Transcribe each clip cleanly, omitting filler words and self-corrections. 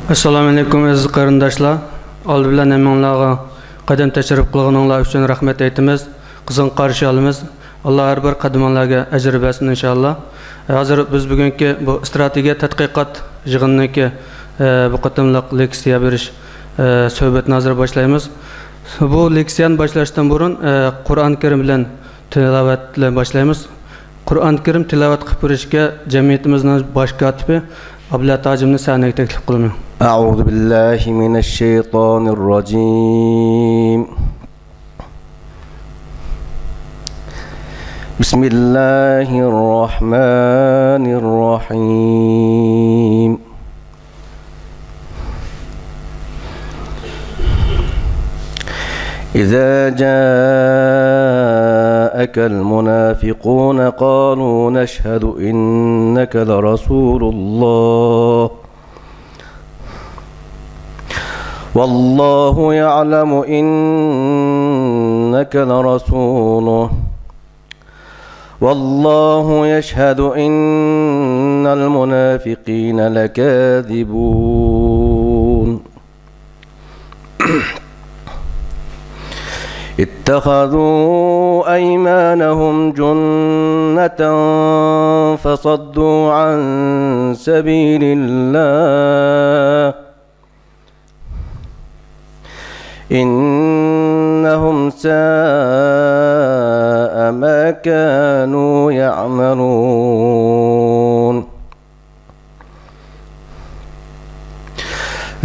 Assalamu alaikum aziz qarindoshlar. Oldi bilan hammalarga qadam tashrif qilganinglar uchun rahmat aytamiz. Qizg'in qarshi olamiz. Alloh har bir qadamlarga ajr bersin inshaalloh. Hozir biz bugungi bu strategiya tadqiqot yig'inidagi bu qatimliq leksiya berish suhbatni hozir boshlaymiz. Bu leksiyani boshlashdan burun Qur'on Karim bilan tilovat bilan boshlaymiz. Qur'on Karim tilovat qilib berishga jamiyatimizning bosh kotibi Abdullah Tajimni sahnaga taklif qilaman. أعوذ بالله من الشيطان الرجيم. بسم الله الرحمن الرحيم. إذا جاءك المنافقون قالوا نشهد إنك لرسول الله والله يعلم إنك لرسوله والله يشهد إن المنافقين لكاذبون. اتخذوا أيمانهم جنة فصدوا عن سبيل الله إنهم ساء ما كانوا يعملون.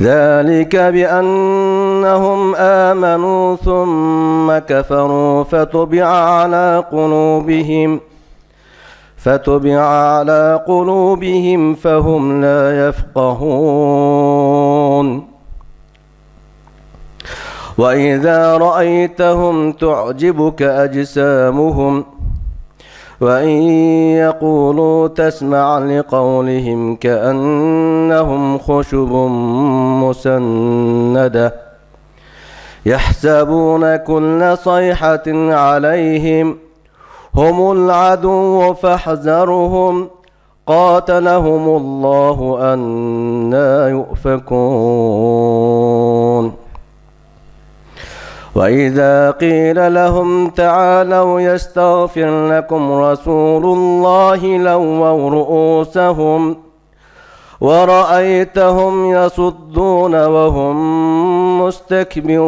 ذلك بأنهم آمنوا ثم كفروا فتبع على قلوبهم فهم لا يفقهون. وإذا رأيتهم تعجبك أجسامهم وإن يقولوا تسمع لقولهم كأنهم خشب مسندة يحسبون كل صيحة عليهم هم العدو فاحذرهم قاتلهم الله أنى يؤفكون. وإذا قيل لهم تعالوا يستغفر لكم رسول الله لووا رؤوسهم ورأيتهم يصدون وهم مستكبرون.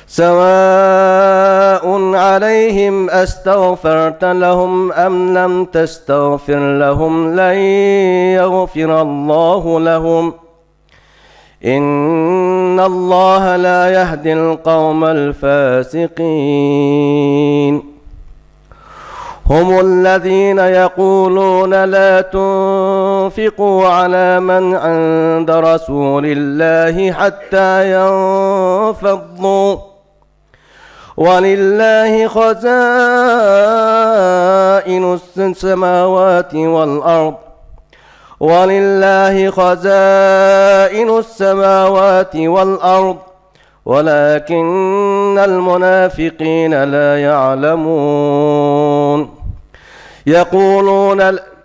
سواء عليهم أستغفرت لهم أم لم تستغفر لهم لن يغفر الله لهم إن الله لا يهدي القوم الفاسقين. هم الذين يقولون لا تنفقوا على من عند رسول الله حتى ينفضوا ولله خزائن السماوات والأرض ولكن المنافقين لا يعلمون.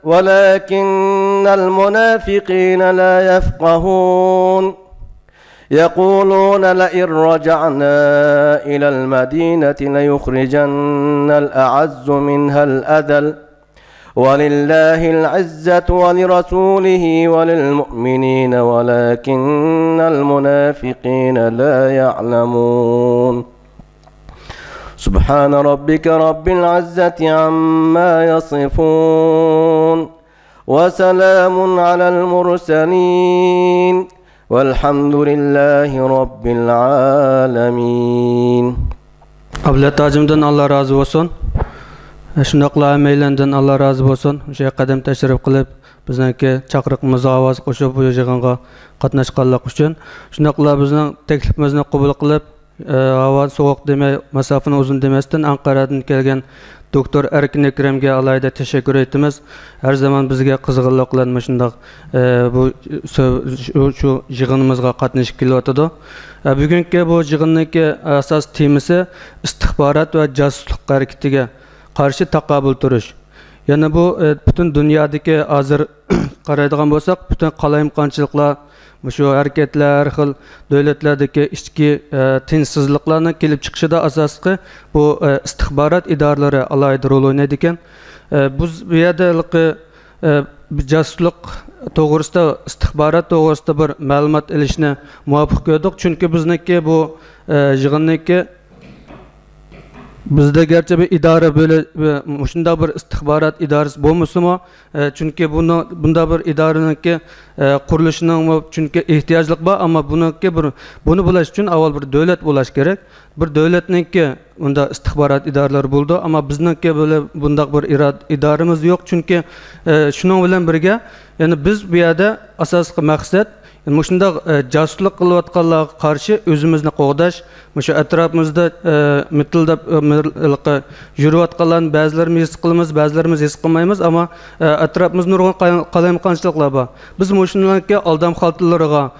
ولكن المنافقين لا يفقهون. يقولون لئن رجعنا إلى المدينة ليخرجن الأعز منها الأذل ولله العزة ولرسوله وللمؤمنين ولكن المنافقين لا يعلمون. سبحان ربك رب العزة عما يصفون وسلام على المرسلين والحمد لله رب العالمين. Abdullah Tajimdan Allah razı olsun. Şundaqla meylandan Allah razı olsun. O'sha qadam tashrif qilib, bizningki chaqiriqimizga ovoz qo'shib bu yig'inga qatnashganlik uchun, shundaqla bizning taklifimizni qabul qilib, havo sovuq demay, masofani uzun demasdan Anqaradan kelgan doktor Erkin Ekremga alayda teşekkür etimiz. Her zaman bizga qiziqlik bilan shundaq bu shu yig'inimizga qatnashib kelyotdi. Bugungi bu yig'inning asos temasi istixborot va josuslik harakatiga qarshi taqobil turish. Yana bu bütün dünyadaki hazır qaraydigan bo'lsak, bütün qalayimqanchiliklar, şu hareketler, her xil devletlerdeki içki tinchsizliklarning kelib chiqishida asosli bu istihbarat idoralari alayda rol o'ynaydi ekan. Biz bu yerda jasuslik to'g'risida, istihbarat to'g'risida bir ma'lumot olishni muvaffaq ko'rdik, chunki bizniki bu yig'inniki bizde gerçi bir idare böyle şunda bir istihbarat idaresi bo'lmasimi, çünkü bunda bir idarenin ki kuruluşunun çünkü ihtiyaçlık var ama bunu bulaş için avval bir devlet bulaş gerek. Bir devletnin ki bunda istihbarat idareleri buldu ama bizninki böyle bunda bir idaremiz yok, çünkü şunun bilen birge yani biz bir yerde asaslı maksat Muşunda casusluk kılıvatkanlığa karşı özümüzni qoğdaş, muşu etrafımızda mitilde yürüvatkanların bazılarımız his kılımız, bazılarımız his kılmayımız ama etrafımızda nurgun qalayimqanchiliklar var. Biz muşunlarga aldam xaltılarga,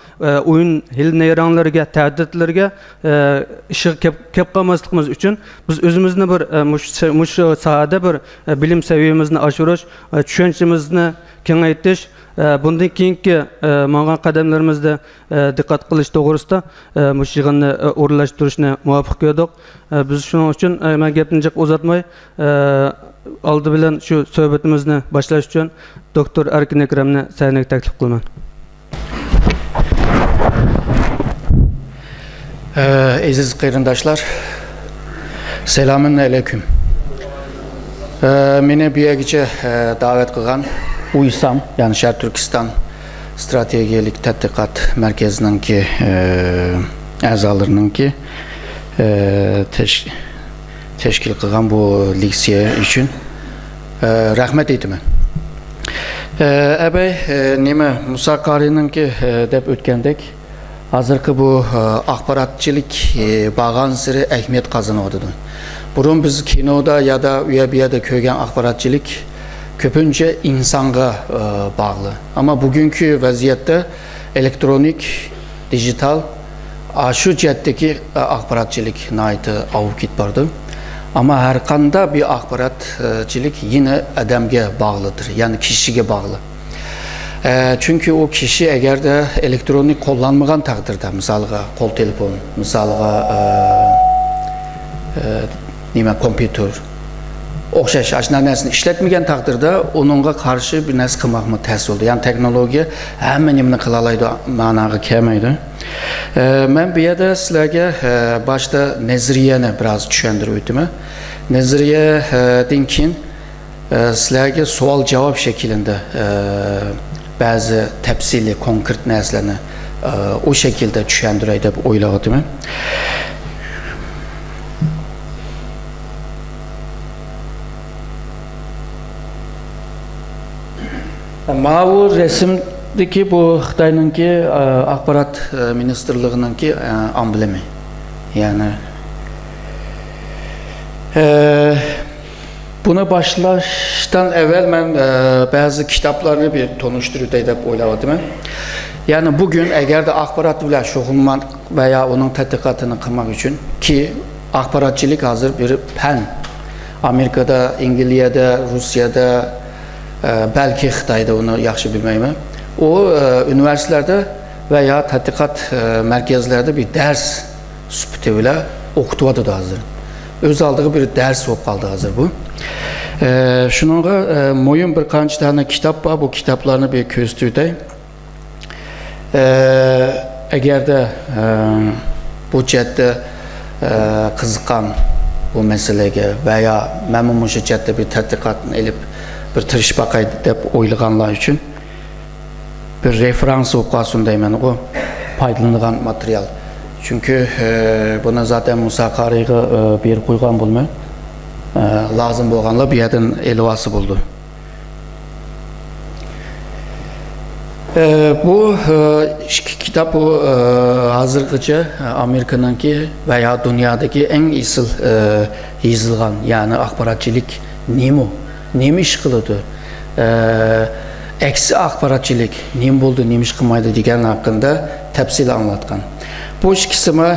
oyun hil neyranlarga, təhdidlərə işi kep qalmaslıqımız üçün biz özümüzni bir muşu sahada bir bilim seviyemizni aşırış, düşüncemizni kengaytiş, bundan keyinki mağan qadamlarimizda diqqat qilish to'g'risida mush yig'inni o'rinlashtirishni muvaffaq ko'rdik. Biz shuning uchun men gapni jiq uzatmay oldi bilan shu suhbatimizni boshlash uchun doktor Erkin Ekremni sahnaga taklif qilaman. Aziz qarindoshlar, selamun aleyküm. Meni bu yerga davet qilgan UYSAM, yani Şərq Türkistan Stratejilik Tədqiqat Mərkəzinin ki əzalarının ki təşkil qılğan bu leksiya üçün rəhmət etmə. Əbəy Nime Musa Qari'nin ki dəb ötkəndək hazırki bu axbaratçilik bağan sırı əhmiyyət qazanıqdıdır. Burun biz kinoda ya da üyəbiyədə köygen axbaratçilik köpünce insanga bağlı. Ama bugünkü vaziyette elektronik, dijital, şu cihetteki akbaratçilik naiti avukit vardı. Ama her kanda bir akbaratçilik yine adamge bağlıdır. Yani kişiye bağlı. Çünkü o kişi eğer de elektronik kullanmayan takdirde, misalga kol telefon, misalga kompüter, o'xshash ashuna narsani ishlatmagan taqdirda onunğa qarshi bir narsa qilmoqni ta'sir oldu. Yani teknologiya hamma nimani qila oladi ma'noga kelmaydi. Men bu yerda sizlarga boshda nazariyani biroz tushuntirib o'taman. Nazariyadan keyin sizlarga savol-javob shaklida ba'zi tafsili, konkret narsalarni o shaklda tushuntiray deb o'ylayapman. Bu resimdeki bu Xitay'nınki Akbarat Ministerliği'ninki amblemi. Yani buna başlaştan evvel ben bazı kitaplarını bir tonuşturup edip oyladım. Yani bugün eğer de akbarat ile şoğulman veya onun tədqiqatını qılmaq için ki akbaratçilik hazır bir pen. Amerika'da, İngiltere'de, Rusya'da, belki Xitay'da onu yaxşı bilməyim. O üniversitelerde veya tədqiqat mərkəzlərdə bir dərs sübütü ilə oxutuvadı da hazır. Öz aldığı bir dərs olub qaldı hazır bu. Şununla moyun bir qanç tane kitap var. Bu kitaplarını bir köstürdək. Eğer de bu cəhətdə qızıqan bu meseleye veya məmum cəhətdə bir tədqiqatını elib bir tırış bakaydı dep oylayanlar için bir referans okuyasındayım o faydalanılan materyal. Çünkü buna zaten Musa Qari'ye bir koygan bulma lazım boğanla bir yerden elvası buldu. Bu kitap hazırgıca Amerika'nınki veya dünyadaki en isil yazılgan yani akbaratçilik nemi iş kılıdı? Eksi akbaratçilik nem buldu, nem iş kılmaydı degen hakkında tepsil anlatkan. Bu iş kısmı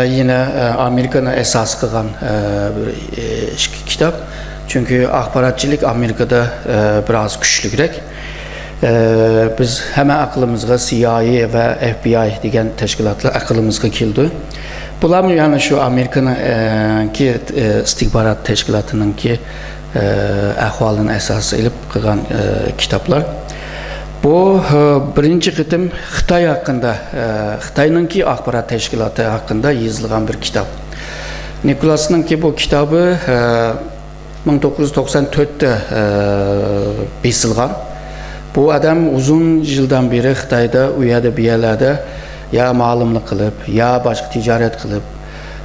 yine Amerika'nın esas kılan bir kitap. Çünkü axbaratçilik Amerikada biraz güçlükrek. Biz hemen aklımızga CIA ve FBI degan teşkilatlar aklımızga keldi. Bular yani şu Amerikanın ki istihbarat teşkilatının ki ahvalını esas elip kılgan kitaplar. Bu birinci qitim Xitay hakkında, Xitay'nın ki axbarat teşkilatı hakkında yazılgan bir kitap. Nikolas'ın ki bu kitabı 1994'te basılgan. Bu adam uzun yıldan beri Xitay'da, uyada bir yerlerde ya malumluk kılıp, ya başka ticaret kılıp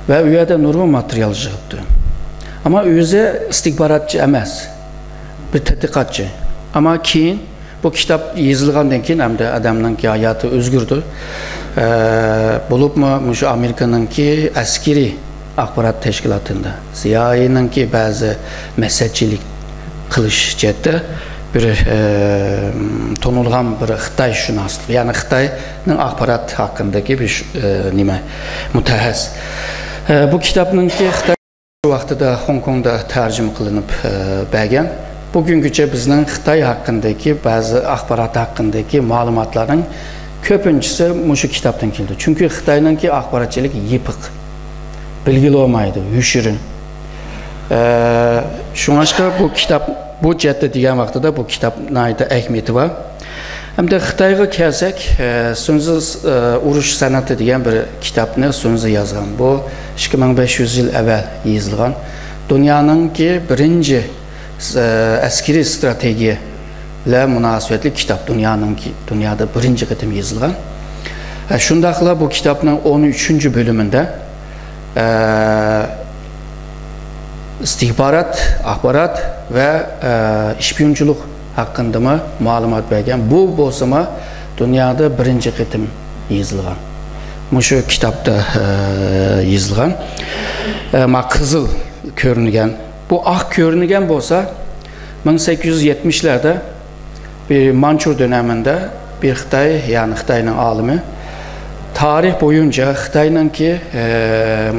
ve uyada nurmu materyal yığıptı. Ama özü istihbaratçı emas, bir tədqiqatçı. Ama keyin bu kitap yazılgandan keyin hem de adamın ki hayatı özgürdü. Bulup mu şu Amerika'nın ki askeri axbarat teşkilatında, CIA'nın ki bazı mesajçilik kılış cette bir tonulgan bir Xitay şunaslık. Yani Xitay'ın axbarat hakkındaki bir mütehəs. Bu kitabın ki Xitay vaxtıda Hong Kong'da tercüme kılınıp bəgən. Bugünküce bizden Xitay hakkındaki bazı axbarat hakkındaki malumatların köpüncüsü şu kitaptan geldi. Çünkü Xitay'ın ki axbaratçilik yıpık, bilgili olmaydı, hüşürün. Şunaşka bu kitap, bu cette diyen vaxtıda bu kitap nayda ehmiyeti var. Hem de Xitay'a kelsek, Sünzü Uruş Sanatı diyen bir kitabını Sünzü yazgan. Bu 2500 yıl evvel yazılgan. Dünyanın ki birinci askeri strateji ile münasebetli kitap dünyada birinci qitim yazılgan. Şundaqla bu kitabın 13. bölümünde istihbarat, axbarat ve işpiyonculuk hakkında mı malumat bergen. Bu bolsama dünyada birinci qitim yazılgan. Şu kitapta yazılgan. Kızıl görüngen. Bu ak görüngen bolsa 1870'lerde bir Mançur döneminde bir Xitay, yani Xitay'ın alimi tarih boyunca Xitay'ın ki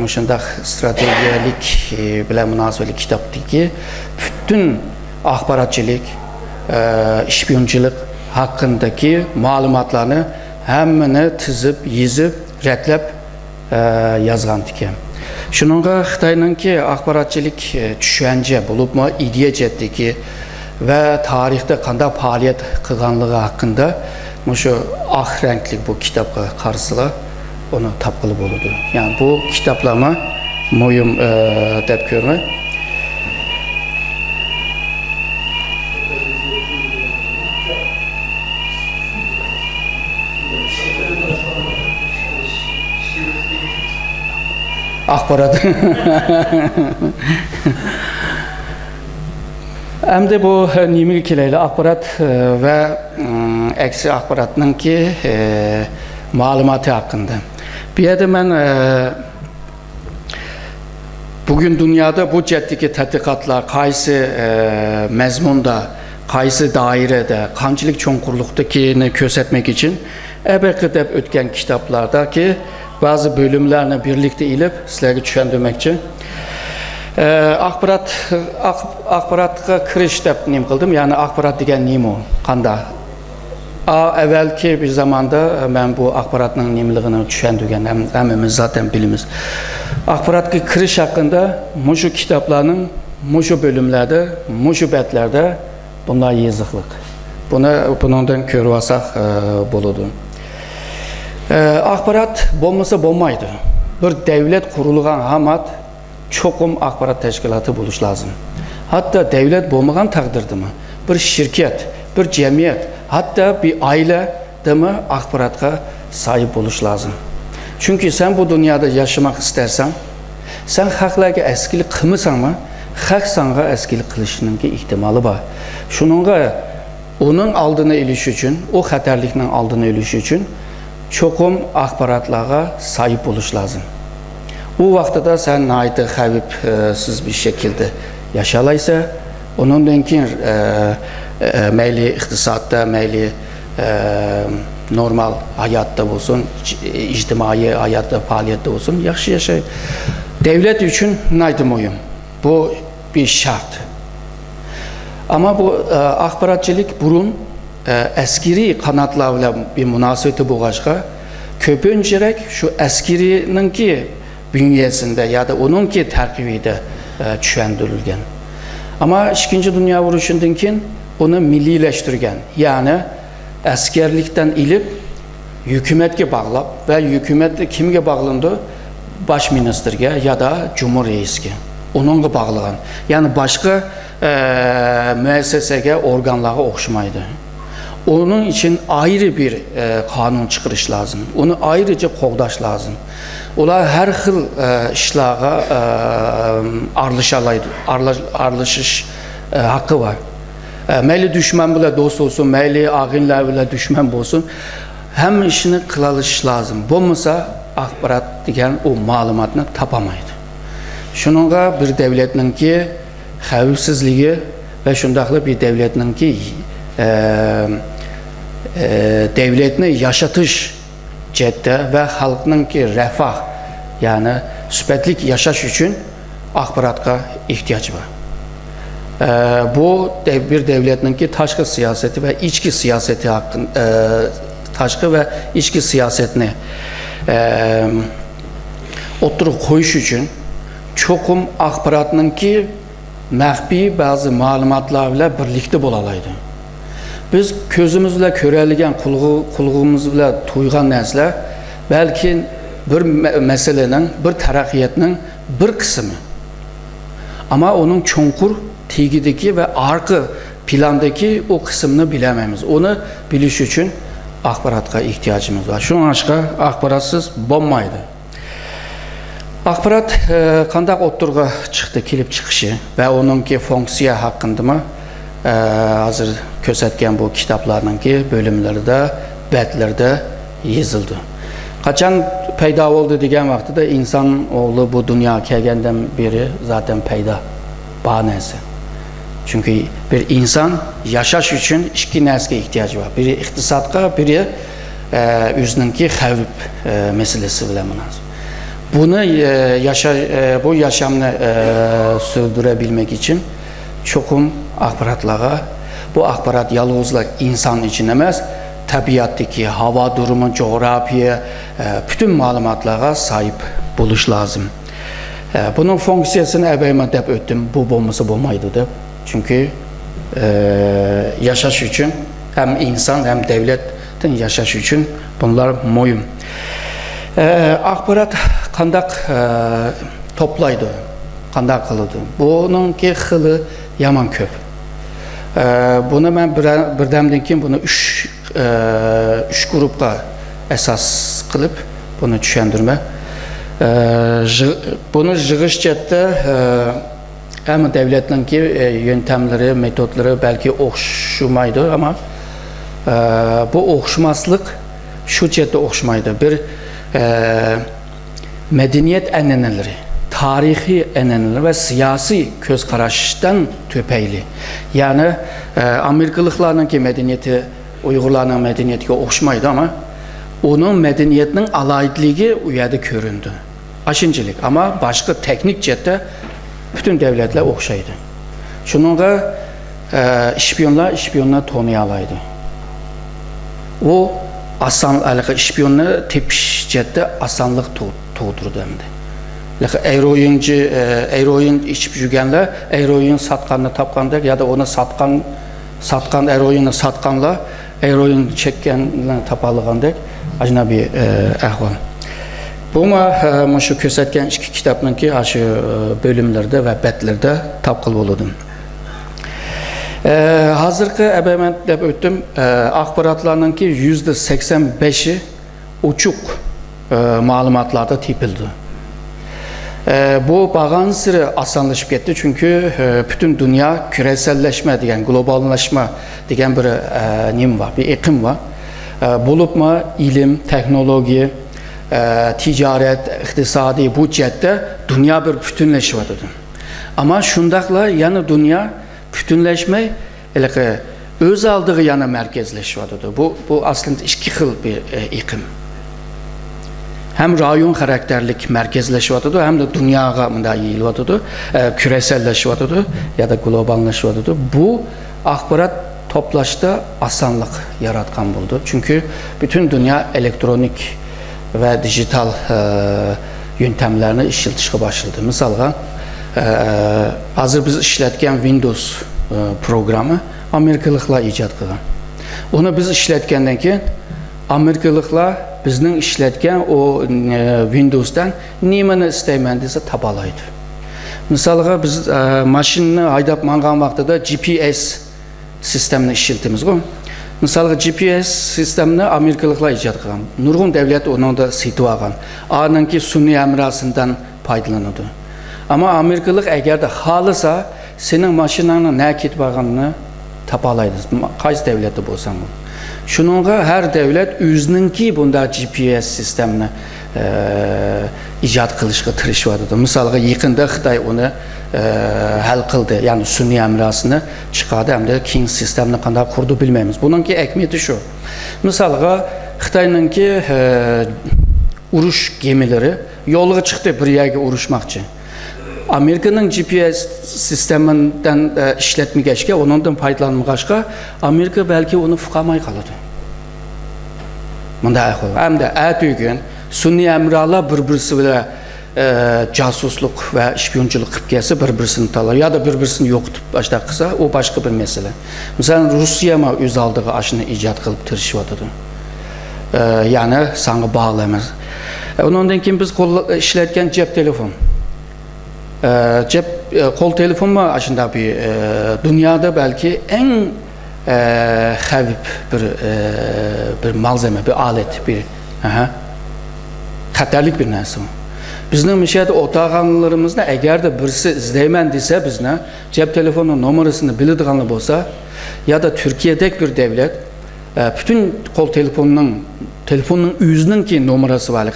muşundaq stratejilik bilen münasebetli kitaptı ki bütün axbaratçilik, işpiyonculuk hakkındaki malumatlarını hemini tizip, yazıp, rətlep yazgan diken. Şununla Xitay'ın ki axbaratçilik düşünce bulup mu ideya cetdi ki ve tarihte qanday faaliyet qılganlığı hakkında şu ak renkli bu kitapka karşısıla onu tapqılı buludu. Yani bu kitaplama mühim dep görme. Axbarat. Hem de bu nimil kileyle axbarat ve eksi axbaratının ki malumatı hakkında. Bir yerde ben bugün dünyada bu ceddeki tədqiqatlar qaysı mezmunda, qaysı dairede, kancılık çonkurluqdakini kösetmek için ebeki dep ötken kitaplardaki bazı bölümlerle birlikte ilip sizlere düşündürmek için axbaratga kiriş dep nim kıldım. Yani axbarat degen nim o, qanda. Evvelki bir zamanda ben bu axbaratın nimliğini düşündürgen, hemimiz zaten bilimiz. Axbaratga kiriş hakkında muşu kitaplarının muşu bölümlerde, muşu betlerde bunlar yazıqlıq. Bundan körüvasaq buludu. Axbarat bolmasa bolmaydı. Bir devlet kurulgan hamat çokum axbarat teşkilatı buluş lazım. Hatta devlet bolmagan takdirde mi? Bir şirket, bir cemiyet, hatta bir aile de mi axbaratka sahip buluş lazım. Çünkü sen bu dünyada yaşamak istersen, sen xalqlarga eskilik qılmısan mı? Xalq sana eskilik qilishinin ihtimali var. Şununla onun aldığını iliş için, o xatarliknin aldığını iliş için çokum axbaratlara sahip buluş lazım. O vaxtda sen naydı xavipsiz bir şekilde yaşalaysa, onun denkin meyli iqtisadda, meyli normal hayatta olsun, ictimai hayatta, faaliyette olsun, yaxşı yaşay. Devlet için naydı mühim. Bu bir şart. Ama bu axbaratçilik burun əskeri qanatlarla bir münasibəti boğaşqa köpüncərək şu əskerininki bünyesində ya da onunki tərkibində düşəndirilgan. Ama 2. Dünya Vuruşundan keyin onu milliləşdirgan. Yani askerlikten ilip hükümetke bağlap ve hükümet kimge bağlandı? Baş ministerge ya da Cumhur Reisge. Onunla bağlayan. Yani başka müessesege organlara oxşamaydı. Onun için ayrı bir kanun çıkarış lazım. Onu ayrıca qoğdaş lazım. Olar her xil işlağa arlaşış hakkı var. Meyli düşman bile dost olsun, meyli ağinler bile düşman olsun. Hem işini kılalış lazım. Bulmasa axbarat degen o malumatını tapamaydı. Şununla bir devletinin ki xavfsizliği ve şundaqlı bir devletinin ki devletini yaşatış cəhətdə və xalqının ki refah, yani sübətlik yaşaş üçün axbaratqa ihtiyac var. Bu bir devletinin ki taşqı siyaseti ve içki siyaseti hakkında taşqı ve içki siyasetini oturup koyuş üçün çoxum axbaratının ki məxfi bazı malumatlarla birlikte bolalaydı. Biz közümüzle körəligen, kulğumuzla tuyğan nəslə belki bir meselenin, bir tərəqiyyətinin bir kısmı. Ama onun çonkur, tegideki ve arka plandaki o kısmını biləməmiz. Onu biliş üçün axbaratqa ihtiyacımız var. Şunun aşqa axbaratsız bombaydı. Axbarat qandaq oturğa çıxdı, kilip çıxışı ve onun ki fonksiya haqqında mı hazır kösətken bu kitaplarının ki bölümlerde, bətlerde yazıldı. Qaçan peyda oldu degen vaxtı da insan oğlu bu dünya kəlgəndən beri zaten peyda bahanəsi. Çünkü bir insan yaşaş üçün iki nəslə ihtiyacı var. Biri iqtisadqa, biri üzününki xəvb meselesi bilə münasib. Bunu bu yaşamını sürdürebilmek için çoxum axbaratlara, bu axbarat yalnızla insan için emez, tabiattaki hava durumu, coğrafya, bütün malumatlara sahip buluş lazım. Bunun fonksiyasını əvvəlmə dəb ötdüm, bu olmasa olmaydı da. Çünkü yaşaş üçün hem insan hem devletin yaşaş üçün bunlar mühim. Axbarat qandaq toplaydı, qandaq qılıdı. Bunun ki xılı yaman köp. Bunu ben birdemden ki bunu üç grupla esas kılıp bunu düşendirme. Bunu jığış cəhətdə hem devletin ki yöntemleri, metodları belki oxşumaydı ama bu oxşumaslık şu cəhətdə oxşumaydı. Bir medeniyet ənənələri, tarihi ənənələr ve siyasi köz qarashdan töpəyli. Yani Amerikalıqların ki medeniyeti, Uyğurların medeniyeti oxşumaydı ama onun medeniyetinin alaydlığı uyada göründü. Aşıncılık ama başka teknik cəhətdə bütün devletler oxşaydı. Şununla işpiyonlar tonayalaydı. O işpiyonlar tepiş cəhətdə asanlıq doğdurdu hem de. Eroin içip jügenler, eroin satkanını tapkanlar ya da onu satkan eroini satkanlar, eroin çekkenler tapalığandak acına bir əhval. Bu şu kösətken iki kitabının ki aşı bölümlerde ve betlerde tapqıl oludum. Hazırki əbəmən dəb ötdüm, axbaratlarının ki %85'i uçuk malumatlarda tipildi. Bu bağın sırı asanlaşıp gitti çünkü bütün dünya küreselleşme diyen, globalleşme diyen bir nim var, bir iklim var. Bulup mu ilim, teknoloji, ticaret, iktisadi bu cəhətdə dünya bir bütünleşmedi. Ama şundakla yani dünya bütünleşme öz aldığı yana merkezleşmedi. Bu aslında iki xil bir iklim. hem rayon karakterlik merkezleşiyordu hem de dünyaya mında yayılıyordu, küreselleşiyordu ya da globalleşiyordu. Bu akbarat toplaşta asanlık yaratkan buldu. Çünkü bütün dünya elektronik ve dijital yöntemlerini işletişe başladı. Mesela hazır biz işletken Windows programı Amerikalıklar icat kılan. Onu biz işletkenden ki Amerikalıklar bizning işletken o Windows'dan nimani istəymendiysə tabalaydı. Mesela biz maşinni haydap mangan vaqtida GPS sistemini işletimiz go. Mesela GPS sistemini Amerikalıklar icat kılan. Nurgun devlet onun da sitib algan. Anınki sunni əmrasından faydalanıdı. Ama Amerikalıq əgər də halısa senin maşinanın nə ketib alganını tabalaydı. Qaysı devleti bolsan bu. Şununla her devlet özününki bunda GPS sistemini icat kılışqa tırışvadı. Mesela yakında Xitay onu hal kıldı. Yani sunni əmrasını çıkardı hem de King sistemini qanday kurdu bilmemiz. Bununki ekmeti şu. Mesela Xitay'nınki uruş gemileri yolga çıktı bir yerge uruşmakçı. Amerika'nın GPS sisteminden işletmeyişke, onundan faydalanmaqaşqa, Amerika belki onu fuqamay qaladı. Bunda ayqol. Hem de ətüygün sunni əmralar bir-birisi ilə casusluk ve işpiyonculuk qıb gəlsə bir-birisini talar ya da bir-birisini yoxutub başda qısa, o başka bir mesele. Mesela Rusya mı öz aldığı aşını icat qılıb tırışıvadıdır. Yani sana bağlamaz. Ondan kim biz işletken cep telefon. Kol telefon mu aşında bir dünyada belki en havip bir malzeme, bir alet, bir xatarlik bir nəsə. Bizning müşahede otağanlarımızda eğer de birisi izleymen dese bizne cep telefonunun numarasını bildiğanlı olsa ya da Türkiye'deki bir devlet bütün kol telefonun özünün ki numarası var,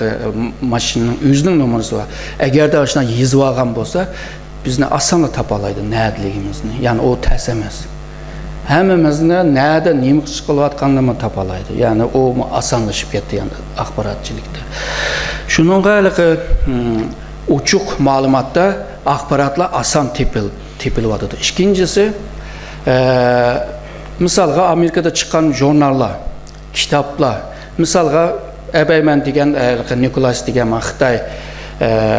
maşının özünün numarası var. Eğer de aşına yazıb alğan olsa bizne asanla tapalaydı nədligimizni. Yani o təsəməz. Həmimizdə nədə neymi çıxılayatqanlığını tapalaydı. Yani o asanlaşıb getdi yani axbaratçılıqda. Şununla əlaqə uçuq malumatda axbaratla asan tepilvadıdır. İkincisi, misalға Amerikada çıkan jurnallar, kitaplar, misalға əbəymən digən Nikolas digən Xitay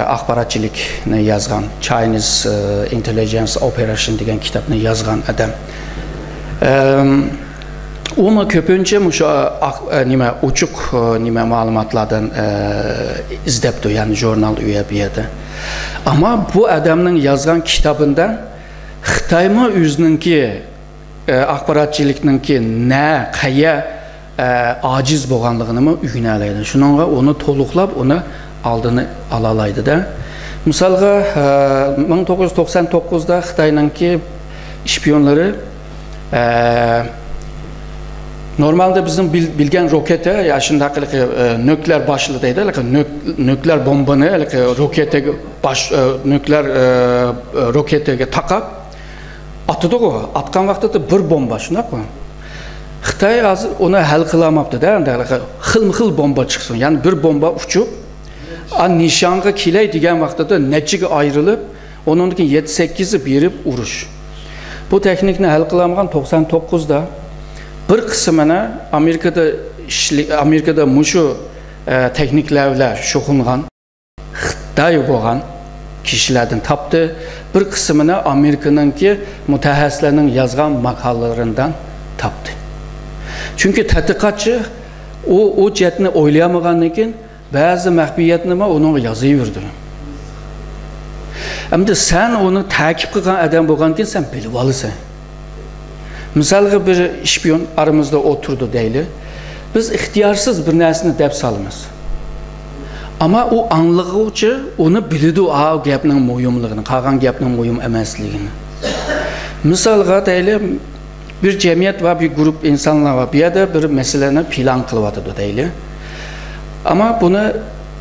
axbaratçılıqını yazğan Chinese Intelligence Operation digən kitabını yazğan adam. Onu köpünce uçuq malumatlardan izləbdi, yani jurnal üye bir yerde. Ama bu adamın yazğan kitabından Xitayma özününki axbaratçılıqnınki nə, qaya aciz boğanlığını mı üynələydi. Şununla onu toluqlab, onu aldığını alalaydı da. Misalға 1999'da Xitay'nınki işpiyonları normalde bizim bilgen rokete, yaşındaki nükleer başlıdaydı, nükleer bombanı rokete nükleer rokete takıp atıdı o. Atkan vaxtda bir bomba şuna koy. Xitay hazır onu hal kılamaptı da, xil bomba çıksın. Yani bir bomba uçup, nişanğı kiley diyen vaxtda neçik ayrılıp, onundaki 7-8'i birib uruş. Bu teknikni hal kılamagan 99'da bir kısmına Amerika'da muşu tekniklerle şokungan, Xitay boğan kişilerden taptı. Bir kısmını Amerika'nın ki mütehassislerinin yazgan makallarından taptı. Çünkü tədqiqatçı o cetini oylayamagan için bazı məxbiyyətini onun yazıyırdı. Ama sen onu takip kılan adam boğanken sen bilib alısan. Misalға bir işpiyon aramızda oturdu deyli. Biz ixtiyarsız bir nəsini dəb salımız. Ama o anlıqıcı onu bildi o gəpnin muyumluğunu, qalan gəpnin muyum əməsliğini. Misalға deyli bir cemiyet var, bir grup insanlar var. Bir yerde bir meseleni plan kılıvatıdı deyli. Ama bunu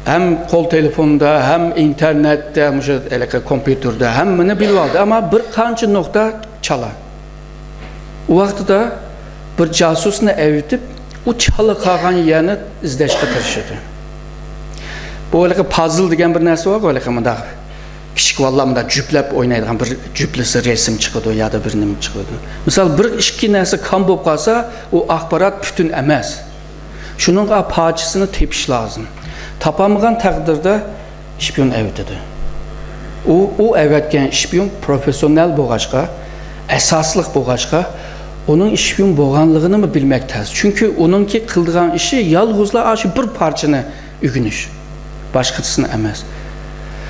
hem kol telefonda, hem internette, kompüterde, hem bunu bilib aldı. Ama bir qancha nokta çalar. O vaxtda bir casusunu evitib, o çalı qalğan yerini izləşqə tırışıdı. Bu öyle puzzle degan bir narsa var, öyle mında kichik vallamda cüplep oynaydigan bir cüplesi resim çıkıdı ya da bir nima çıkıdı. Misal bir ikki narsa kam bo'lib qolsa, u axborot bütün emas. Shuningga parchasini tepish lazım. Tapamagan taqdirda şpion evetidir. O evetken şpion profesyonel bo'lg'achqa, asosliq bo'lg'achqa, onun şpion bo'lganligini mi bilmek tez. Çünkü onunki qildigan işi yalğızla aşı bir parçanı ügünüş. Başkasını emas.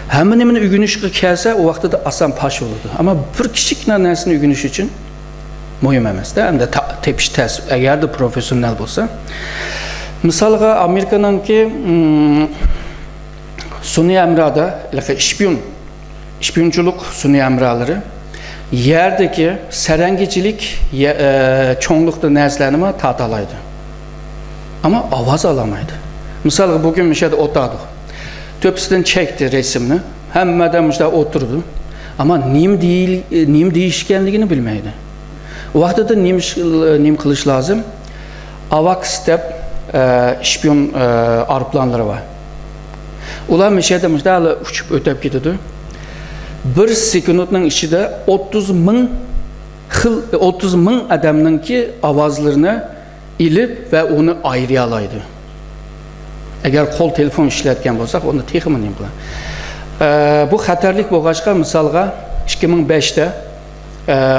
Hemen hemen ügünüşü kelse o vakti de asan paş olurdu. Ama bir küçük narsasını ügünüş için mühim emas da, hem de tepiş tez. Eğer de profesyonel olsa. Misalga Amerika'nın ki suni emrada, şpiyonculuk suni emraları yerdeki serengecilik çoğunlukta nezlerine tatalaydı. Ama avaz alamaydı. Misalga bugün bir şeyde otadık. Töpsüden çekti resimini. Hemmeden işte oturdu. Ama nim değişkenliğini bilmeydi. O vakti de nim kılış lazım. Avak step şpiyon aeroplanları var. Ular bir şey demişti, hala uçup ötep gidiyordu. Bir sekundun içinde 30 bin adamın ki avazlarını ilip ve onu ayrıyalaydı. Eğer kol telefon işletken olsak onu texmin yapılar. Bu xatarlik bo'lg'achqa misalga 2005'te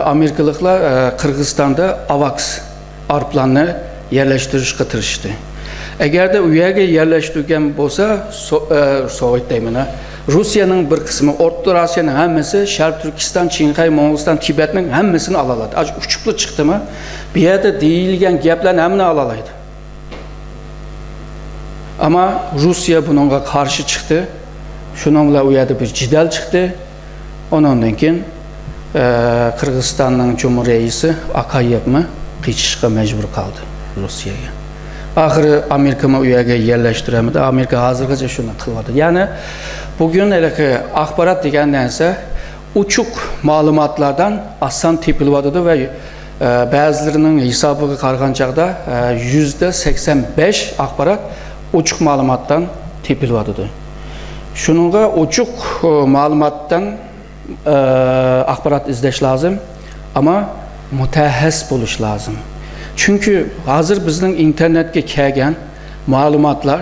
Amerikalıklar Kırgızistan'da AVAX aeroplanını yerleştirishga tirishdi. Eğer de u yerga yerleştirgan bo'lsa, Sovet deymini, Rusya'nın bir kısmı, Orta Asya'nın hemmesi, Şark Türkistan, Çinkay, Moğolistan, Tibet'nin hemmesini alaladı. Uçuplu çıktı mı, bir yerde deyilgen gaplarni hemmini alalaydı. Ama Rusya bununla karşı çıktı. Şununla uyardı bir cidal çıktı. Ondan keyin Kırgızistan'ın Cumhuriyeti Akayev mi qıçışqa mecbur kaldı Rusya'ya. Ahırı Amerika'ma uyarga yerleştiremedi. Amerika hazırgacha şunu kılmadı. Yani bugün axborot degan narsa uçuk malumatlardan asan tepilwadı ve bazılarının hesabıga qaragан chaqda %85 axborot uçuk malumattan tepilwadı. Şununla uçuk malumattan axborot izleş lazım ama mutahhis buluş lazım. Çünkü hazır bizning internetga kelgan malumatlar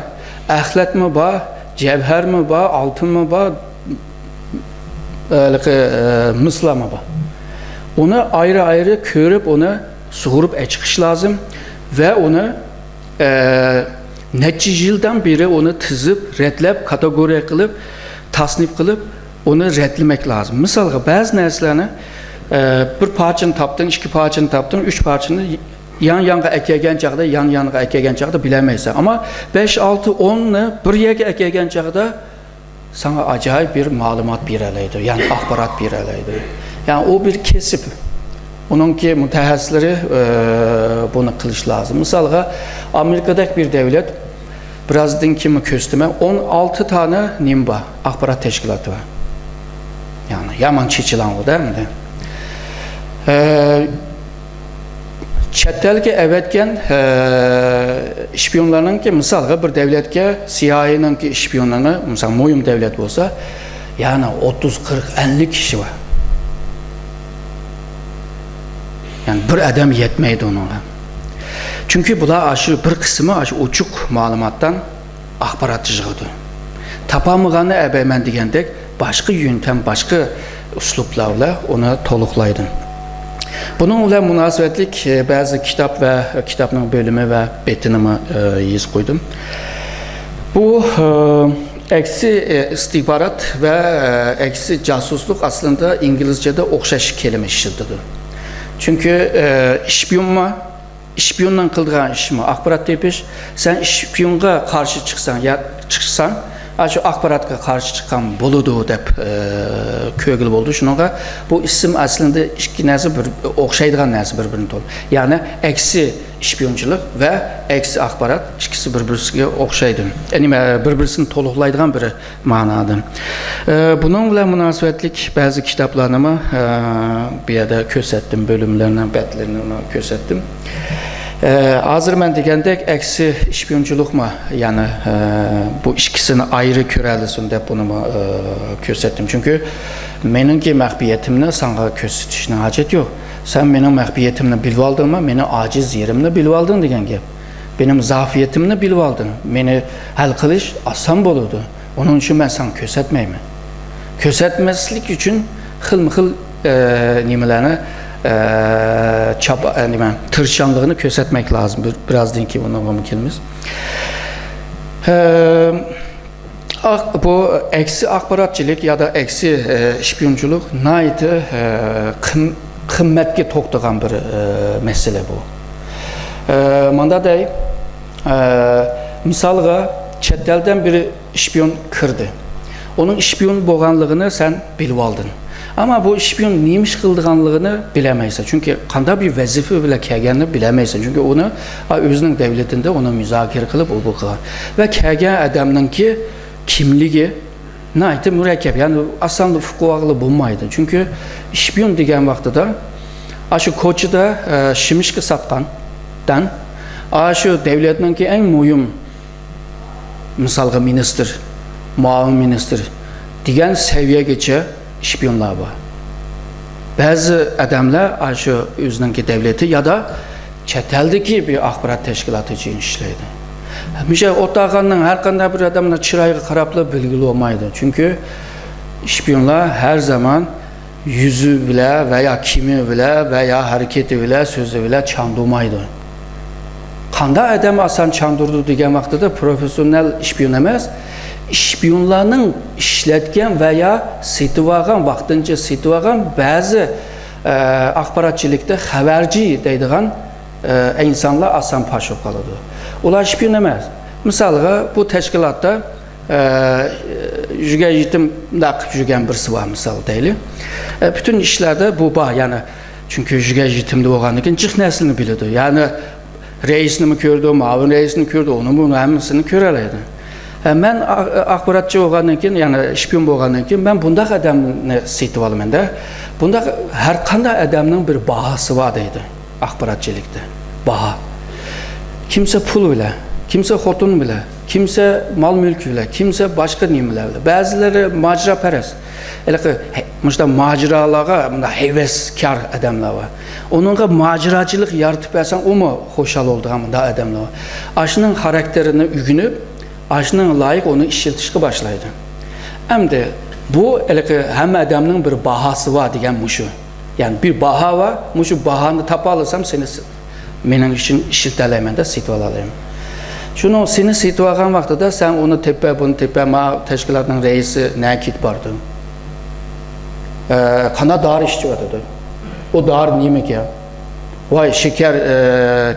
axlat mı var, cevher mi var, altın mı var, misla mı var. Onu ayrı ayrı körüp onu sug'urib chiqish lazım ve onu neçe yıldan beri onu tizip, redlep, kategoriya qilib, tasnif qilib, onu redlemek lazım. Misalga bazı narsalarni bir parçanı tapdın, iki parçanı tapdın, üç parçanı yan-yanga ekegen chaqda, yan-yanga ekegen chaqda bilemeysen. Ama 5, 6, 10'nu bir yerga ekegen chaqda sana acayip bir malumat bereleydi. Yani axborot bereleydi. Yani o bir kesip. Onunki mutahassisleri bunu qilish lazım. Misalga Amerika'daki bir devlet birazdan kimi köstüme 16 tane NIMBA axborot teşkilatı var. Yani yaman çeçilan o değil mi? Chet elga evetken şpiyonlarının ki misalga bir devletke CIA'nın ki şpiyonlarını misal moyum devlet olsa yani 30, 40, 50 kişi var. Yani bir adam yetmeydi onunla. Çünkü bular aşı bir kısmı aşı uçuk malumattan axborot yığdı. Tapamıganı ebeymen degendek başka yöntem, başka usluplarla onu toluqlaydı. Bununla münasebetlik bazı kitap ve kitabın bölümü ve betinimi yaz koydum. Bu eksi istihbarat ve eksi casusluk aslında İngilizce'de okşaş kelime işledidir. Çünkü işpiyonla kıldığın işimi axborot tepiş, sen işpiyonga karşı çıksan, şu axborotga karşı çıkan buludu dep kögül oldu. Şununla bu isim aslında iki narsa bir okşaydigan narsa bir-birini tol. Yani eksi işpiyonculuk ve eksi axborot ikisi bir-birisiga okşaydı. Yani bir-birisini toluqlaydigan bir ma'noda. Bununla münasebetlik bazı kitaplarımı bir yerde kösettim, bölümlerinden, betlerini kösettim. Hazır mən deyəndək əksi işpiyonçuluqma, yəni bu ikisini ayrı körəlisin deyə bunu göstərdim. Çünki mənimki məxfiyyətimni sana göstərişinə hacət yox. Sən mənim məxfiyyətimni bilib aldınmı, mənim aciz yerimni bilib aldın deyən gəp. Benim zafiyyətimni bilib aldın. Məni həll qilish asan boludu. Onun üçün mən sana göstərməyim. Göstərməslik üçün xil-xil nimələrni tırışanlığını göstərmək lazım. Birazdan ki bunu mümkünmüz. Bu əksi axbaratçılıq ya da əksi işpiyonçuluq nəydi qimmatga to'xtagan bir məsələ bu. Manda deyib, misalға chet eldən bir işpiyon kirdi. Onun işpiyon bo'lganligini sen bilib aldın. Ama bu işpiyon neymiş qıldığanlığını biləməysən. Çünki qanda bir vəzifə bilə kəlgənini biləməysən. Çünki onu özünün devletində onu müzakirə qılıb o qılğan. Və kəlgən adamın ki kimliyi nəydi mürəkkəb. Yəni asanlı fuquvaqlı bulmaydı. Çünki işpiyon deyən vaxtda aşı Koçuda şimişki satqandan aşı devletin ki en mühim misalға minister, muavin minister deyən səviyyə geçə işpiyonlar var. Bəzi adamlar aşı özünün ki devleti ya da çəteldəki bir axbarat təşkilatı üçün işləydi. Həmişə otağından hər qanday bir adamla çırayğı qarablı bilgili olmaydı. Çünki işpiyonlar hər zaman yüzü bilə və ya kimi bilə və ya hərəkəti bilə, sözü bilə çandurmaydı. Qanda adam asan çandurdu deyən vaxtda profesyonel işpiyon emas, işpiyonlarının işlətgən və ya sitvağan, vaxtınca sitvağan bəzi axbaratçılıqda xəbərci deyilən insanlar asan paşıb qalıdı. Onlar işpiyon emas. Misalға bu təşkilatda yüzə yetim naqib yüzən birisi var misal deyil. Bütün işlərdə bu var. Yəni çünki yüzə yetimli olğandan cıq nəslini bilirdi. Yəni reisini mi gördü, mavin reisini gördü, onu bunu həmsini görələydi. Mən axbaratçı olğandan ki, yəni işpiyon olğandan ki, mən bundaq adamını seytivalı məndə. Bundaq hər qanday adamın bir bahası var idi axbaratçılıqda. Baha. Kimsə pul bilə, kimsə xotun bilə, kimsə mal mülk bilə, kimsə başqa nimələr bilə. Bəziləri macera pərəst. Elə ki, maceralara heveskar adamlar var. Onunla maceracılıq yaratıp versən, o mu xoşal olduğunda adamlar var. Aşının xarakterini ügünüb, aşının layık onu işiltişki başlaydı. Həm də bu, elə ki, həm adamın bir bahası var deyən muşu. Yəni bir baha var, muşu bahanı tapa alırsam seni mənim üçün işiltələyəməndə sitvalalıyım. Çünki o seni sitvağan vaxtda sən onu tepe, bunu tepe, təşkilatın reisi nəyə kit vardı? Kana dar işçi vardı. O dar neymi ki? Vay şeker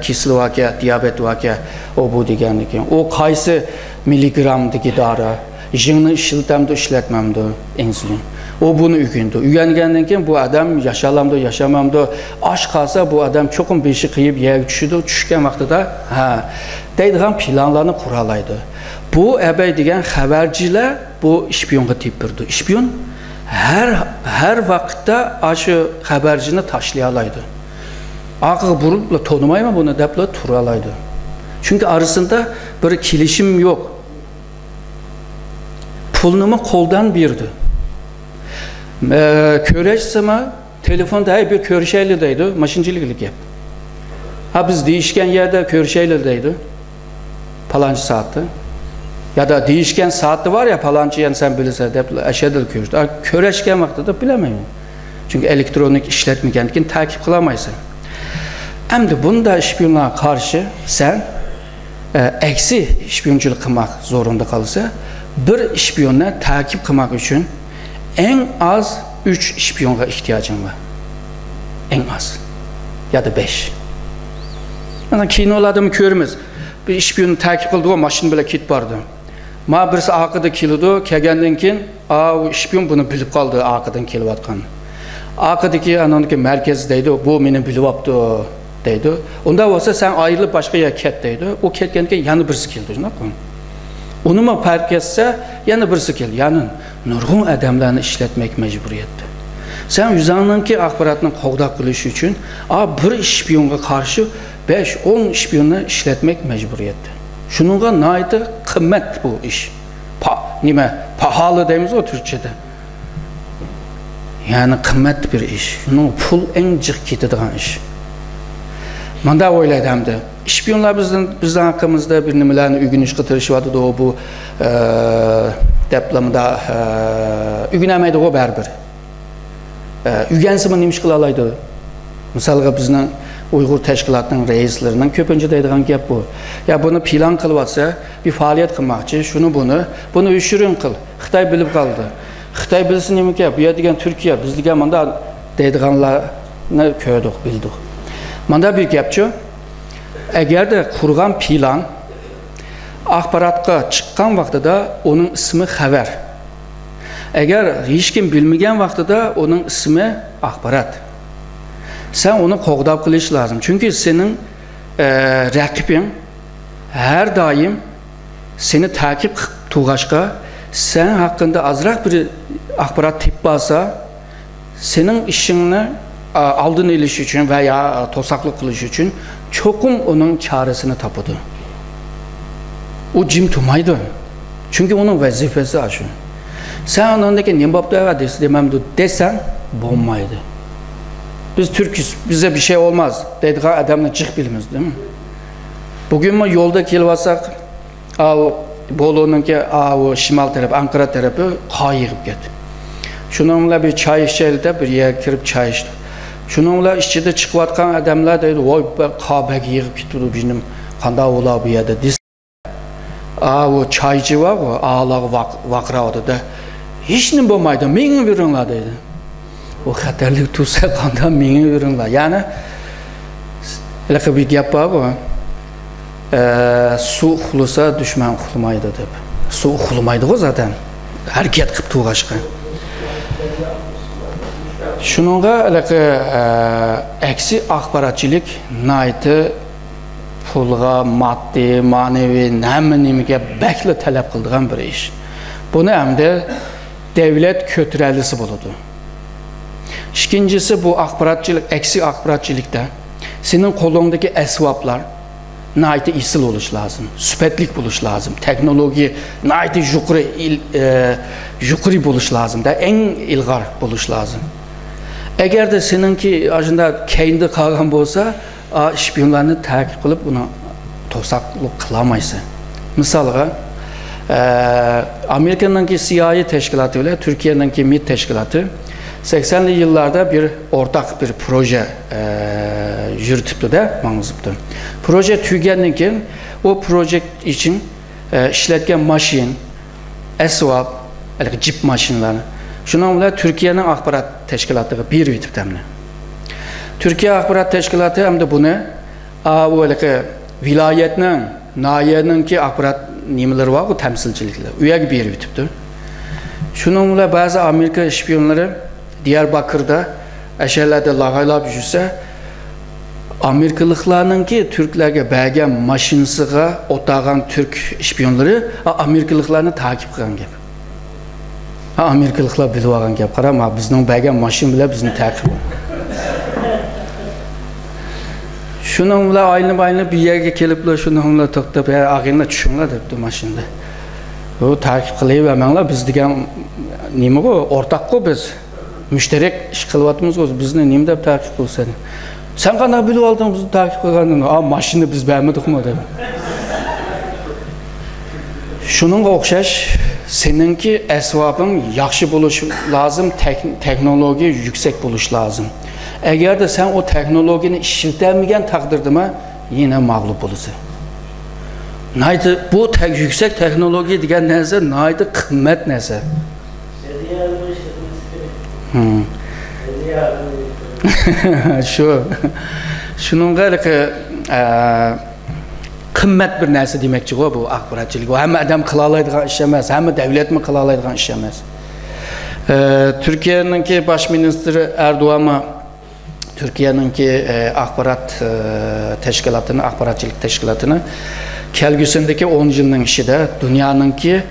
kisli var ki, diyabet var ki, o bu deyəndi ki. O qaysı miligramdı ki dara, jini işiltəmdi, işlətməmdi insülin. O bunu ügündü. Ügəngəndən ki bu adam yaşalamdı, yaşamamdı. Aç qalsa bu adam çoxun beşi qıyıb yer düşüdü. Düşkən vaxtda deyilən planlarını quralaydı. Bu əbəy deyən xəbərcilər bu işpiyonğa tipirdi. İşpiyon hər vaxtda aşı xəbərcini taşlayalaydı. Ağı burubla tonumayma bunu dəblə turalaydı. Çünki arasında bir kilişim yox. Pulunumu koldan birdi. Körəşsəmə telefonda bir körüşəyli deydi, maşincilik yap. Ha biz değişken yerde körüşəyli deydi, palancı saatı. Ya da değişken saatli var ya palancı yani sen bilirsən, əşədil körüşdü. Körəşkən vaxtda biləməyim. Çünki elektronik işlətməkəndikin takip qılamaysan. Həm də bunda işpiyonlara qarşı sən əksi işpiyonçuluq qılmaq zorunda qalırsa, bir işpiyonla takip qılmaq üçün en az 3 işpiyonğa ihtiyacın var. En az. Ya da 5. Yani kinolarda mı görürüz? Bir işpiyonu takip qıldı, o maşın belə kit vardı. Ma birisi ağıda kilidi, kəgəndən kin, o işpiyon bunu bilib qaldı, ağıdan kilib atqanı. Ağıdaki, anonki mərkəzdəydi, bu məni bilib apdı, deydi. Onda olsa sən ayrılıb başqa yer kət deydi, o kətkəndən yanı birisi kildi. Onu mu fark etse, yani birisi geldi. Yani nurgun adamlarını işletmek mecburiyettir. Sen yüzanın ki akbaratının kovdak kılışı için bir işpiyonga karşı 5-10 şpiyonu işletmek mecburiyeti. Şununla naydı kıymet bu iş. Pahalı deyimiz o Türkçe'de. Yani kıymet bir iş. Şunun pul en cık gittiğin iş. Manda oylaydımdı. İşpiyonlar bizden hakkımızda bir nimelerini ügünüş kıtırışı vardı da o bu deplamda ügünemeydi o berber. Ügensi mi neymiş kılalaydı? Mesela bizden Uygur teşkilatının reislerinden köpünce deydiğin gep bu. Ya bunu plan kılvatsa bir faaliyet kılmakçı, şunu bunu üşürün kıl. Xitay bilip kaldı. Xitay bilsin neymi ki bu ya degen Türkiye, biz degen manda deydiğinlerini köydük, bildik. Manda bir gepçi, eğer de kurgan plan akbaratka çıkan vaxtıda onun ismi haber. Eğer hiç kim bilmegen vaxtıda onun ismi akbarat. Sen onu qoğdab qilish lazım. Çünkü senin rəqibin her daim seni takip tuğaşqa sen hakkında azraq bir akbarat tipbasa senin işini aldın eliş için veya tosaqlıq qilish için çokum onun çaresini tapıdı. O cim tumaydı. Çünkü onun vazifesi aşı. Sen onundaki nembapda desen bombaydı. Biz Türk'üz, bize bir şey olmaz. Dediği adamla çık bilimiz değil mi? Bugün mü yolda kilvasak, Bolu'nun ki şimal tarafı, Ankara tarafı kayıp gitti. Şununla bir çay içeride bir yer kirip çay içti. Şununla işçide çıkıvatkan adamlar dedi, oy kabek yığıp gitti bizim kanda ola bu yerde. O çaycı var o, ağlar vakra oldu da. Hiç ne bulmaydı, meni verirler dedi. O xatarlık tutsa kanda meni verirler. Yani öyle bir gap var o. Su uxulusa düşman uxulumaydı deyip. Su uxulumaydı o zaten. Hareket kıp tuğaşqa. Şununla eksi akbaratçilik naiti pulga, maddi, manevi, nəminimige bəkli tələb qıldığan bir iş. Bunu hem de devlet kötürəlisi buludu. İkincisi bu akbaratçilik, eksi akbaratçilikte senin kolundaki esvaplar naiti isil oluş lazım, süpetlik buluş lazım, teknoloji naiti jukri buluş lazım da en ilgar buluş lazım. Eğer de seninki acında kendi kalgan olsa, şpiyonlarını takip kılıp buna tosaklık kılamaysa. Mesela Amerika'nınki CIA teşkilatı ile Türkiye'ninki MİT teşkilatı 80'li yıllarda bir ortak bir proje yürütüptü de manızıptı. Proje tüygenlikin o proje için işletken maşin, esvap, cip maşinleri. Şununla Türkiye'nin akbarat teşkilatı bir yürütüptemni. Türkiye akbarat teşkilatı hem de bunu vilayetinin, nahiyenin ki akbarat nimeleri var o temsilcilikler. Üye bir yürütüptü. Şununla bazı Amerika şpiyonları Diyarbakır'da eşerlerde lağaylab жүрsə Amerikalıqlarının ki Türklərə bəgən maşinsığa otağan Türk şpiyonları Amerikalıqlarını takip qılan gep. Amerikalıqlar bilib alğan gep. Qarama bizning bəgən maşin bilə bizni takip qılan. Şununla aynı bir yerə keliblər, şununla toxtab, ağınla düşünlər depdi maşında. O takip qılayıvermənlər biz degan nima o ortaq o biz. Müşterek iş kılvatımız olsun, biz ne nimde takip kılsan. Sen kadar bilip aldın bizi takip kılgandın. Maşını biz beğenmedik mi dedim. Şununla okşaş, seninki esvabın yaxşı buluş lazım, teknoloji yüksek buluş lazım. Eğer de sen o teknolojini işletemeyken takdirde yine mağlup olursun. Neydi bu yüksek teknoloji diyen neyse, neydi kıymet neyse. Şunun ki kıymet bir neyse demekçi o bu akbaratçılık. Hem adam kılalaydıgan iş emez, hem devlet mi kılalaydıgan iş emez. Türkiye'nin ki baş ministri Erdoğan'a Türkiye'nin ki akbarat teşkilatını, akbaratçılık teşkilatını kelgüsündeki 10 yılın işi de dünyanın ki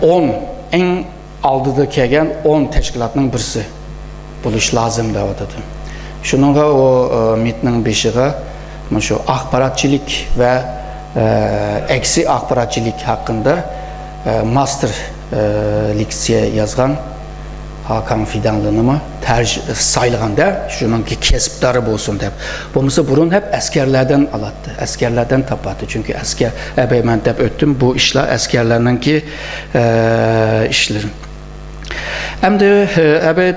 10 en aldığı kegen 10 teşkilatının birisi buluş lazım da odadı. Şununla o MİT'nin beşiğe şu axbaratçilik ve eksi axbaratçilik hakkında master leksiya yazgan Hakan Fidanlınımı saylığında şunun ki kesipdarı bolsun deb. Bulmasa burun hep askerlerden alattı. Askerlerden tapattı. Çünkü asker ben deb öttüm bu işler askerlerden ki işlerim. Hem de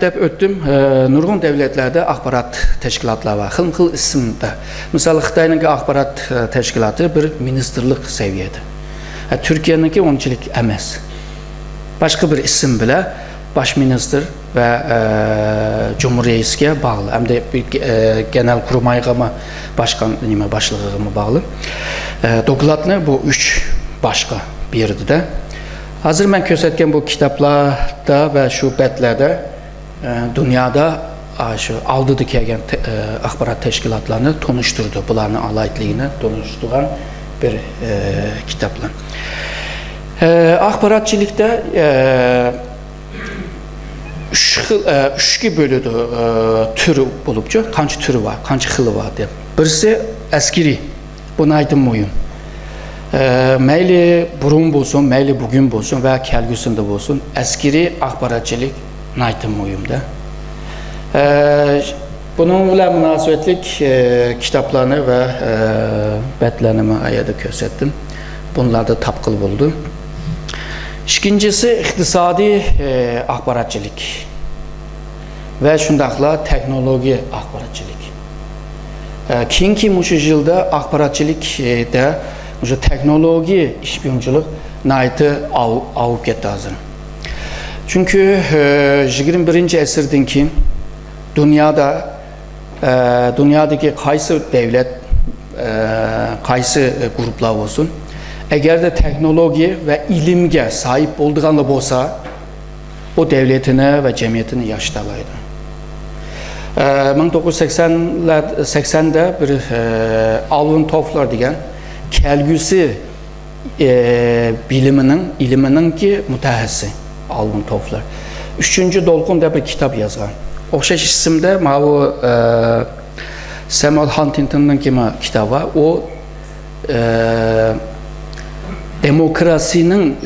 deb öttüm nurgun devletlerde axbarat teşkilatları var. Xil isimde. Mesela Xitay'nın ki axbarat teşkilatı bir ministerlik seviyede. Türkiye'ninki onçilik emas. Başka bir isim bile baş minister ve Cumhuriyet'e bağlı. Hem de bir genel kurmayğıma başkan başlığıma bağlı. Dokladını bu üç başka bir yerde de. Hazır ben kösetken bu kitaplarda ve şu betlerde dünyada şu aldı dikegen axbarat teşkilatlarını tanıştırdı. Bunların alaytlığını tanıştıran bir kitaplar. Axbaratçilikte üçki bölüdü türü bulupçu, kaç türü var, kaç xili var diye. Birisi askeri, buna aydın muyum? Meyli burun bulsun, meyli bugün bulsun veya kelgüsünde bulsun, askeri axbaratçilik aydın muyum da. Bununla münasebetlik kitaplarını ve betlerimi ayada gösterdim. Bunlar da tapqıl buldu. İkincisi iktisadi axbaratçilik ve şundaqla teknoloji axbaratçilik. Keyinki muşu yılda axbaratçilik de teknoloji işbiyonçuluk naiti avup getdi hazır. Çünkü 21. əsrdən ki dünyadaki qaysı devlet, qaysı gruplar olsun, eğer de teknoloji ve ilimge sahip olduğunda bolsa, o devletine ve cemiyetini yaşatalaydı. 1980'de bir Alvin Toffler degan kelgüsü iliminin ki mütehessi Alvin Toffler. 3. dolqunda bir kitap yazgan. Oxşaş isimde bu Samuel Huntington'ın kimi kitabı o demokrasinin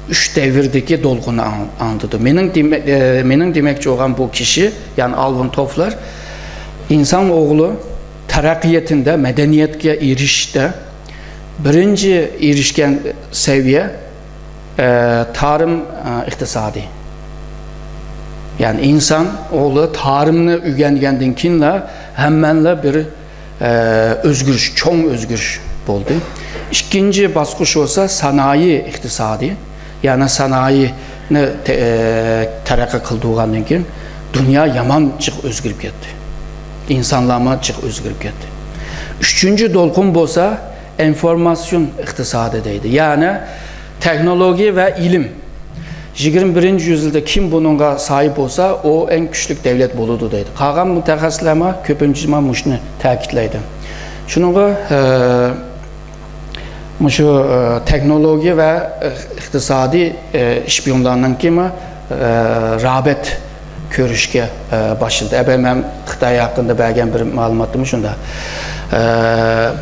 üç devirdeki dolgunu anladı. Menin demekçi olan bu kişi, yani Alvin Toffler, insan oğlu terakkiyetinde, medeniyetke erişte birinci erişken seviye tarım iktisadi. Yani insan oğlu tarımını ügengendin kinle hemenle bir özgürüş, çoğun özgürüş oldu. İkinci basqış olsa sanayi iktisadi, yani sanayini terakki kıldığından ki dünya yaman çık özgürüp gitti. İnsanlama çık özgürüp gitti. Üçüncü dolqun olsa enformasyon iktisadideydi. Yani teknoloji ve ilim. 21. yüzyılda kim bununla sahip olsa o en güçlük devlet buludu deydi. Qalan mütəxəssisləmə köpüncüma muşunu təkidləydi. Şununla şu teknoloji ve iktisadi işbiyonlarının kimi rağbet görüşke başladı. Ben Xitay hakkında belgen bir malumatım şunda.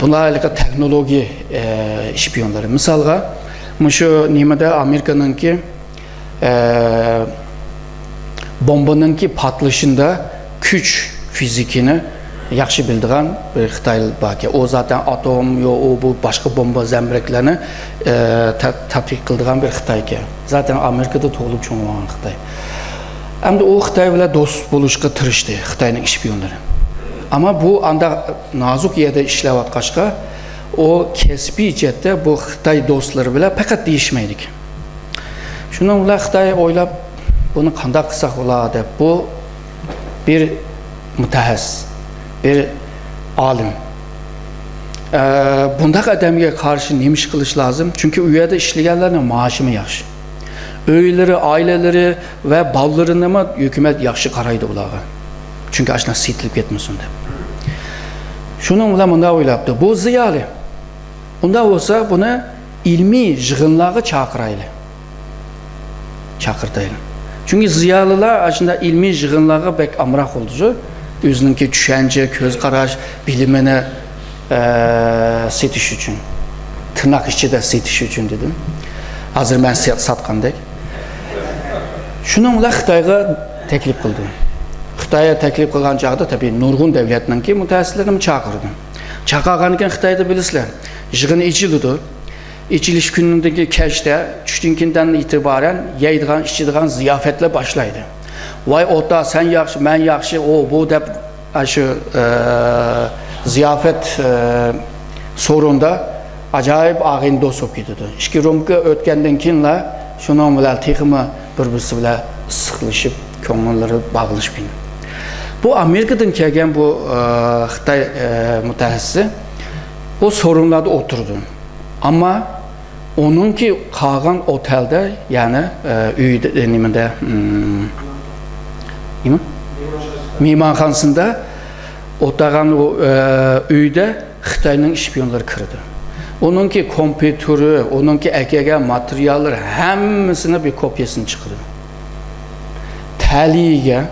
Bunlarla teknoloji işbiyonları. Misalga şu nimede Amerika'nın ki bombanın ki patlaşında güç fizikini yaxşı bildiğin bir Xitaylı baki. O zaten atom, o bu başka bomba zemreklerini tatbik kıldığın bir Xitay ki. Zaten Amerika'da toğulup çoğun olan Xitay. Hem de o Xitay ile dost buluşqa tırıştı Xitay'ın işbiyonları. Ama bu anda nazuk yerde işlevat kaçka o kesbi cette bu Xitay dostları bile fakat değişmeydik. Şununla Xitay oylap bunu qandaq qısaq ola deb bu bir mütəhəssis, bir alim. Bundaq adamga qarşı nemiş qilish lazım? Çünkü uyada işləyənlərin maaşımı yaxşı. Öyləri, ailələri və ballarını hükümet yaxşı qaraydı bulağa. Çünkü aşına sitilib getməsin deb. Şununla bunda oylapdı. Bu ziyalı. Bunda olsa bunu ilmi yığınlığı çağıraylı. Çağırdaylı. Çünkü ziyalılar aslında ilmi yığınlığı bək amraq olducu. Özününki düşəncə, göz qaraş, bilimini setiş üçün. Tırnak içinde setiş üçün dedim. Hazır ben satqandek. Şununla Xitayga teklif qildim. Xitayga teklif qilgan chaqda tabii nurg'un davlatninki mutaxassislarini chaqirdim. Chaqirgandan Xitayda bilasizlar, yig'in ichildi. İçiliş günündeki keşte, çüştünkinden itibaren yeydiğen, içidiğen ziyafetle başlaydı. Vay oda sen yaxşı, ben yaxşı, o bu da şu ziyafet sorunda acayip ağın dosup gidiyordu. İşki Rumka ötkenden kinle şunun bilen tekimi birbirisi bile sıkılışıp, köngülleri bağlışıp indi. Bu Amerika'dan kelgen bu Xitay mütehassisi o sorunlarda oturdu. Ama onunki kalgan otelde yani üyde niminde mimarxanasında oturgan o üyde Xitayning işpiyonları kırdı. Onunki kompütürü, onunki ekegen materyalları hemmisine bir kopyasını çıkardı. Taliye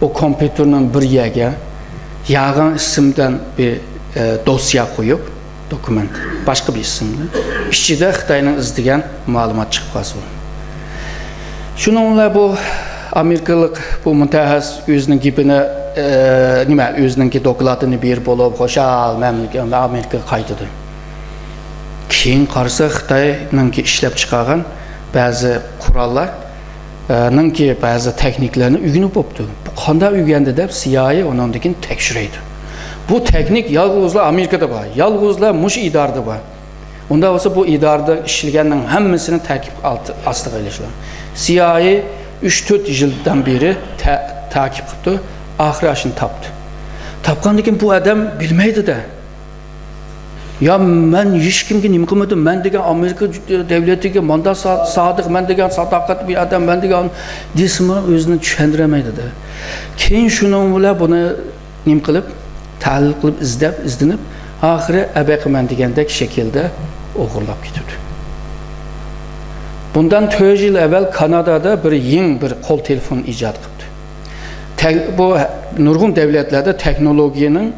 o kompütürün bir yege yağın isimden bir dosya koyup dokument, başka bir isimle. İşçide Xitayning izdigan malumat çıkıp kalsın. Şununla bu Amerikalık bu mutaxassis özünün gibine özününki dokladını bir bolup hoşal memleket Amerika qaytıdı. Keyin qarsa Xitayninki ishlab chiqargan bazı kurallar ki bazı tekniklerini ügünüp optu. Bu qanday ügendi deb CIA onundakin tekshiraydi. Bu teknik yalğızla Amerika'da var, yalğızla muş idarda var. Onda olsa bu idarda işlegenin hemmisini takip astığı ilişkiler. CIA 3-4 yıldan beri takip kıptı, ahir aşını taptı. Tapqandakin bu adam bilmeydi de. Ya ben hiç kimge nima qilmadim, ben degan Amerika devletiga manda sadık, ben degan sadaqatli bir adam, ben degan desimi özünü tushundirmaydi de. Keyin shuni bilan buni nima qilib tahlil qilib izlab ahiri abaqiman degandek şekilde o'g'irlab ketdi. Bundan 4 yıl evvel Kanada'da bir yeni bir kol telefon icat qildi. Bu nurg'un devletlerde teknolojinin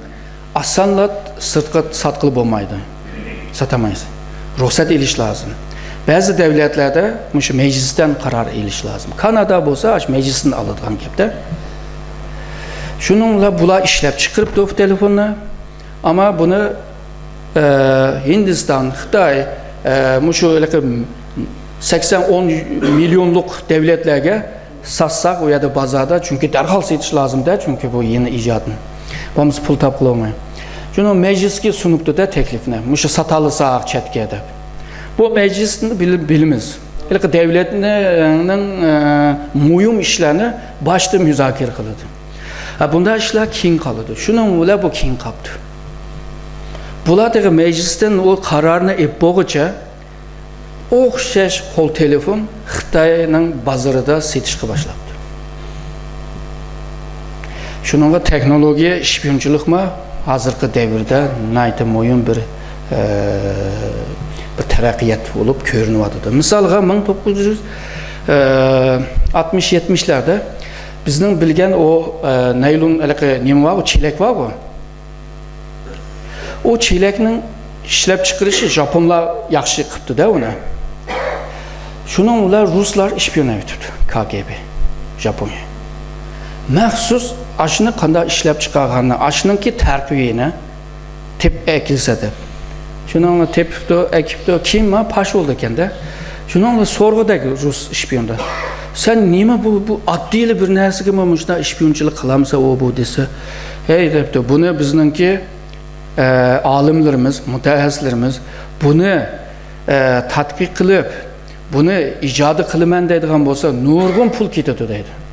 asanla sırtqa satqılı olmaydı. Satamayız. Ruhsat eliş lazım. Bazı devletlerde şu meclisten karar eliş lazım. Kanada bolsa meclisin alıdığan gepte. Şununla bula işlep çıkırıp bu telefonla ama bunu Hindistan, Xitay, şu 80-10 milyonluk devletlerge satsak o ya da bazada çünkü derhal setiş lazım da çünkü bu yeni icadın. Bamız pul tapqılı olmayı. Şunu mecliske sunuptu da teklifine. Muşu satalı sağ çetkede. Bu meclisin bilimiz. Devletinin muyum işlerini başta müzakere kılıdı. Bunda işler king kalıdı. Şunun bile bu king kaptı. Buladaki meclisten o kararını epboğuca oxşaş kol telefon Xitayning bazarida setishga başladı. Şununla teknologiya işpiyonchilikmi hazırki devirde nayta moyun bir taraqqiyat bo'lib ko'rinyapti. Misalga 1960-70'lerde bizning bilgan o naylon nima var, o çelek var bu. O çelekning ishlab chiqarishi Japonlar yaxshi qilibdi-da uni. Şunun ular Ruslar işpiyon etdi, KGB, Japonya. Məxsus aşını qanday ishlab chiqarganini, aşınınki tarkibini tep ekilse de. Şununla tepipdi, ekipdi, kim ma paş oldu ekende. Şununla sorgudagi Rus işpiyonda. Sen nima bu addiyle bir narsaga muşda işpiyonchilik qilamsa o bu dese. Hey debdi, bunu bizninki alimlerimiz, mutaxassislarimiz bunu tadqiq qilib, bunu icadı qiliman deydigan bo'lsa, nurg'un pul ketadi deydi.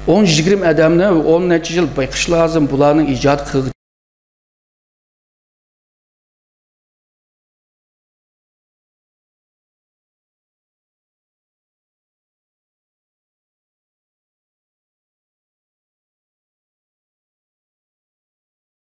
10-20 adamni 10 necha yil bayqish lazım, bularning ijod